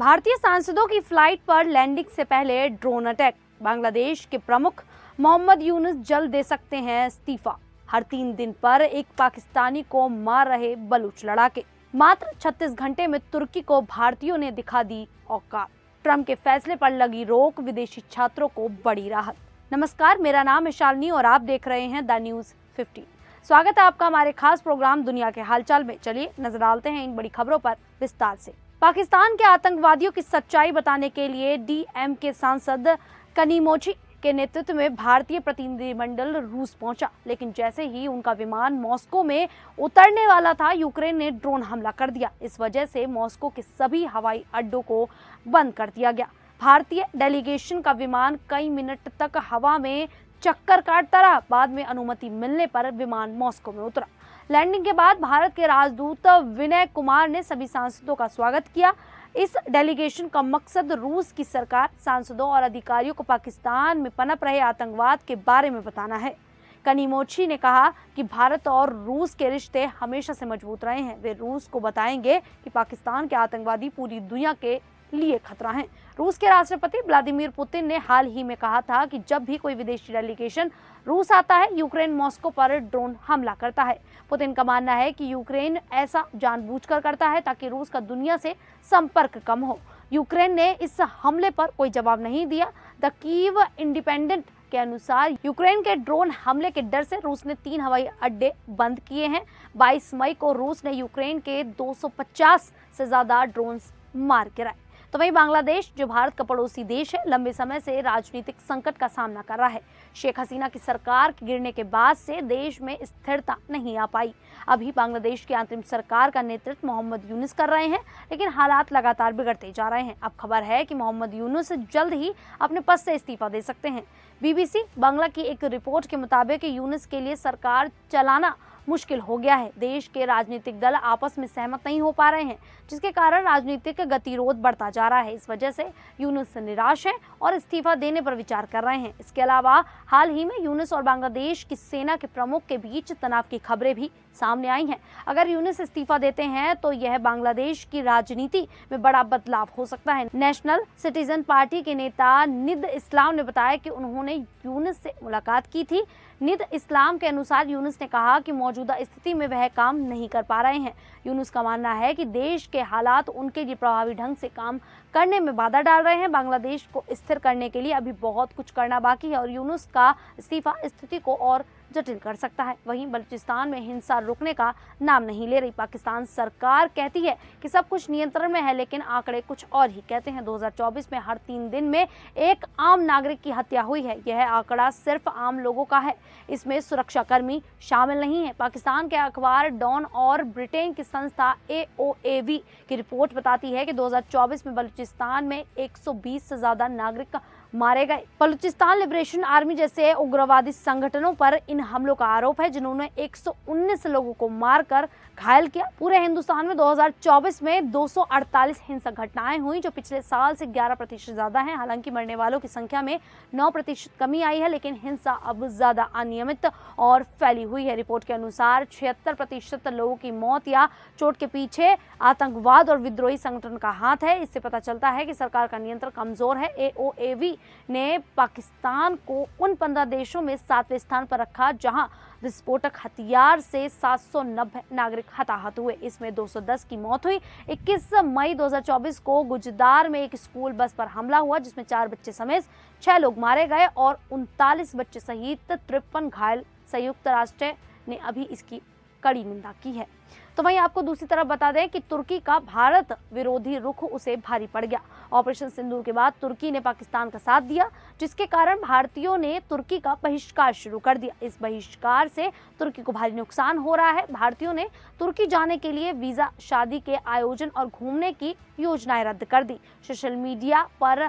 भारतीय सांसदों की फ्लाइट पर लैंडिंग से पहले ड्रोन अटैक। बांग्लादेश के प्रमुख मोहम्मद यूनुस जल्द दे सकते हैं इस्तीफा। हर 3 दिन पर एक पाकिस्तानी को मार रहे बलूच लड़ाके। मात्र 36 घंटे में तुर्की को भारतीयों ने दिखा दी औकात। ट्रंप के फैसले पर लगी रोक, विदेशी छात्रों को बड़ी राहत। नमस्कार, मेरा नाम है शालिनी और आप देख रहे हैं द न्यूज 15। स्वागत है आपका हमारे खास प्रोग्राम दुनिया के हालचाल में। चलिए नजर डालते हैं इन बड़ी खबरों पर विस्तार से। पाकिस्तान के आतंकवादियों की सच्चाई बताने के लिए डीएम के सांसद कनीमोची के नेतृत्व में भारतीय प्रतिनिधिमंडल रूस पहुंचा, लेकिन जैसे ही उनका विमान मॉस्को में उतरने वाला था, यूक्रेन ने ड्रोन हमला कर दिया। इस वजह से मॉस्को के सभी हवाई अड्डों को बंद कर दिया गया। भारतीय डेलीगेशन का विमान कई मिनट तक हवा में चक्कर काटता रहा। बाद में अनुमति मिलने पर विमान मॉस्को में उतरा। लैंडिंग के बाद भारत के राजदूत विनय कुमार ने सभी सांसदों का स्वागत किया। इस डेलीगेशन का मकसद रूस की सरकार, सांसदों और अधिकारियों को पाकिस्तान में पनप रहे आतंकवाद के बारे में बताना है। कनीमोची ने कहा कि भारत और रूस के रिश्ते हमेशा से मजबूत रहे हैं। वे रूस को बताएंगे कि पाकिस्तान के आतंकवादी पूरी दुनिया के लिए खतरा हैं। रूस के राष्ट्रपति व्लादिमीर पुतिन ने हाल ही में कहा था कि जब भी कोई विदेशी डेलीगेशन रूस आता है, यूक्रेन मॉस्को पर ड्रोन हमला करता है। पुतिन का मानना है कि यूक्रेन ऐसा जानबूझकर करता है ताकि रूस का दुनिया से संपर्क कम हो। यूक्रेन ने इस हमले पर कोई जवाब नहीं दिया। द कीव इंडिपेंडेंट के अनुसार यूक्रेन के ड्रोन हमले के डर से रूस ने 3 हवाई अड्डे बंद किए हैं। 22 मई को रूस ने यूक्रेन के 250 से ज्यादा ड्रोन मार गिराए। तो वहीं बांग्लादेश, जो भारत का पड़ोसी देश है, लंबे समय से राजनीतिक संकट का सामना कर रहा है। शेख हसीना की सरकार के गिरने के बाद से देश में स्थिरता नहीं आ पाई। अभी बांग्लादेश की अंतरिम सरकार का नेतृत्व मोहम्मद यूनुस कर रहे हैं, लेकिन हालात लगातार बिगड़ते जा रहे हैं। अब खबर है कि मोहम्मद यूनुस जल्द ही अपने पद से इस्तीफा दे सकते हैं। बीबीसी बांग्ला की एक रिपोर्ट के मुताबिक यूनुस के लिए सरकार चलाना मुश्किल हो गया है। देश के राजनीतिक दल आपस में सहमत नहीं हो पा रहे हैं, जिसके कारण राजनीतिक गतिरोध बढ़ता जा रहा है। इस वजह से यूनुस निराश हैं और इस्तीफा देने पर विचार कर रहे हैं। इसके अलावा हाल ही में यूनुस और बांग्लादेश की सेना के प्रमुख के बीच तनाव की खबरें भी सामने आई हैं। अगर यूनुस इस्तीफा देते हैं तो यह बांग्लादेश की राजनीति में बड़ा बदलाव हो सकता है। नेशनल सिटीजन पार्टी के नेता निद इस्लाम ने बताया कि उन्होंने यूनुस से मुलाकात की थी। निद इस्लाम के अनुसार यूनुस ने कहा कि मौजूदा स्थिति में वह काम नहीं कर पा रहे हैं। यूनुस का मानना है कि देश के हालात उनके लिए प्रभावी ढंग से काम करने में बाधा डाल रहे हैं। बांग्लादेश को स्थिर करने के लिए अभी बहुत कुछ करना बाकी है और यूनुस का इस्तीफा स्थिति को और जटिल कर सकता है। वहीं बलूचिस्तान में हिंसा रुकने का नाम नहीं ले रही। पाकिस्तान सरकार कहती है कि सब कुछ नियंत्रण में है, लेकिन आंकड़े कुछ और ही कहते हैं। 2024 में हर 3 दिन में एक आम नागरिक की हत्या हुई है। यह आंकड़ा सिर्फ आम लोगों का है, इसमें सुरक्षाकर्मी शामिल नहीं है। पाकिस्तान के अखबार डॉन और ब्रिटेन की संस्था AOAV की रिपोर्ट बताती है कि 2024 में बलूचिस्तान में 120 से ज्यादा नागरिक मारे गए। बलूचिस्तान लिबरेशन आर्मी जैसे उग्रवादी संगठनों पर इन हमलों का आरोप है, जिन्होंने 119 लोगों को मारकर घायल किया। पूरे हिंदुस्तान में 2024 में 248 हिंसक घटनाएं हुई, जो पिछले साल से 11% ज्यादा है। हालांकि मरने वालों की संख्या में 9% कमी आई है, लेकिन हिंसा अब ज्यादा अनियमित और फैली हुई है। रिपोर्ट के अनुसार 76% लोगों की मौत या चोट के पीछे आतंकवाद और विद्रोही संगठन का हाथ है। इससे पता चलता है कि सरकार का नियंत्रण कमजोर है। AOAV ने पाकिस्तान को उन 15 देशों में 7वें स्थान पर रखा जहां विस्फोटक हथियार से 790 नागरिक हताहत हुए। इसमें 210 की मौत हुई। 21 मई 2024 को गुजदार में एक स्कूल बस पर हमला हुआ, जिसमें 4 बच्चे समेत 6 लोग मारे गए और 39 बच्चे सहित 53 घायल। संयुक्त राष्ट्र ने अभी इसकी कड़ी निंदा की है। तो वहीं आपको दूसरी तरफ बता दें कि तुर्की का भारत विरोधी रुख उसे भारी पड़ गया। ऑपरेशन सिंदूर के बाद तुर्की ने पाकिस्तान का साथ दिया, जिसके कारण भारतीयों ने तुर्की का बहिष्कार शुरू कर दिया। इस बहिष्कार से तुर्की को भारी नुकसान हो रहा है। भारतीयों ने तुर्की जाने के लिए वीजा, शादी के आयोजन और घूमने की योजनाएं रद्द कर दी। सोशल मीडिया पर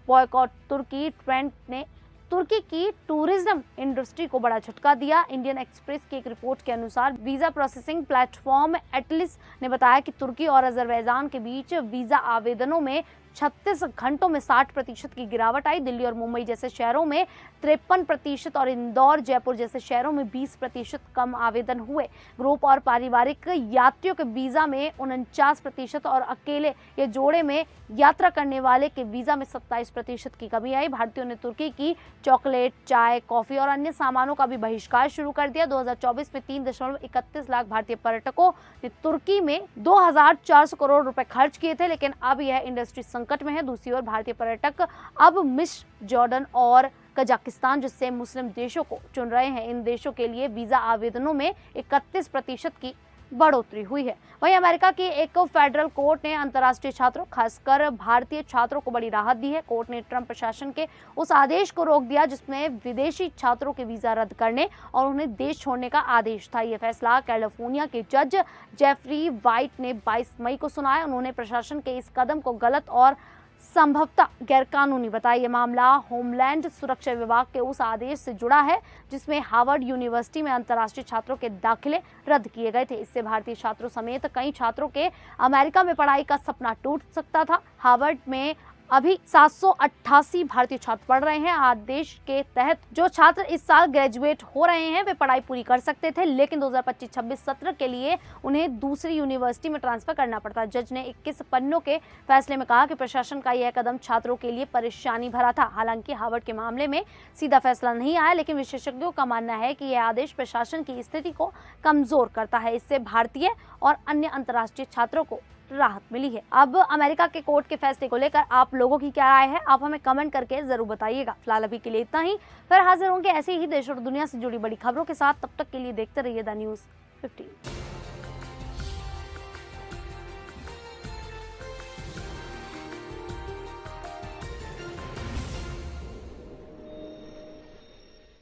#बॉयकॉट तुर्की ट्रेंड ने तुर्की की टूरिज्म इंडस्ट्री को बड़ा झटका दिया। इंडियन एक्सप्रेस की एक रिपोर्ट के अनुसार वीजा प्रोसेसिंग प्लेटफॉर्म एटलिस ने बताया कि तुर्की और अजरबैजान के बीच वीजा आवेदनों में 36 घंटों में 60% की गिरावट आई। दिल्ली और मुंबई जैसे शहरों में 53% और इंदौर, जयपुर जैसे शहरों में 20% कम आवेदन हुए। ग्रुप और पारिवारिक यात्रियों के वीजा में 49% और अकेले या जोड़े में यात्रा करने वाले के वीजा में 27% की कमी आई। भारतीयों ने तुर्की की चॉकलेट, चाय, कॉफी और अन्य सामानों का भी बहिष्कार शुरू कर दिया। 2024 में 3.31 लाख भारतीय पर्यटकों ने तुर्की में 2400 करोड़ रुपए खर्च किए थे, लेकिन अब यह इंडस्ट्री संकट में है। दूसरी ओर भारतीय पर्यटक अब मिस्र, जॉर्डन और कजाकिस्तान जैसे मुस्लिम देशों को चुन रहे हैं। इन देशों के लिए वीजा आवेदनों में 31% की बढ़ोतरी हुई है। वहीं अमेरिका की एक फेडरल कोर्ट ने अंतर्राष्ट्रीय छात्रों, खासकर भारतीय छात्रों को बड़ी राहत दी है। कोर्ट ने ट्रंप प्रशासन के उस आदेश को रोक दिया जिसमें विदेशी छात्रों के वीजा रद्द करने और उन्हें देश छोड़ने का आदेश था। यह फैसला कैलिफोर्निया के जज जेफरी वाइट ने 22 मई को सुनाया। उन्होंने प्रशासन के इस कदम को गलत और संभवतः गैरकानूनी बताया। यह मामला होमलैंड सुरक्षा विभाग के उस आदेश से जुड़ा है जिसमें हार्वर्ड यूनिवर्सिटी में अंतर्राष्ट्रीय छात्रों के दाखिले रद्द किए गए थे। इससे भारतीय छात्रों समेत कई छात्रों के अमेरिका में पढ़ाई का सपना टूट सकता था। हार्वर्ड में अभी 788 भारतीय छात्र पढ़ रहे हैं। आदेश के तहत जो छात्र इस साल ग्रेजुएट हो रहे हैं वे पढ़ाई पूरी कर सकते थे, लेकिन 2025-26 सत्र के लिए उन्हें दूसरी यूनिवर्सिटी में ट्रांसफर करना पड़ता। जज ने 21 पन्नों के फैसले में कहा कि प्रशासन का यह कदम छात्रों के लिए परेशानी भरा था। हालांकि हार्वर्ड के मामले में सीधा फैसला नहीं आया, लेकिन विशेषज्ञों का मानना है कि यह आदेश प्रशासन की स्थिति को कमजोर करता है। इससे भारतीय और अन्य अंतर्राष्ट्रीय छात्रों को राहत मिली है। अब अमेरिका के कोर्ट के फैसले को लेकर आप लोगों की क्या राय है, आप हमें कमेंट करके जरूर बताइएगा। फिलहाल अभी के लिए इतना ही, फिर हाजिर होंगे ऐसे ही देश और दुनिया से जुड़ी बड़ी खबरों के साथ। तब तक के लिए देखते रहिए द न्यूज़ 15।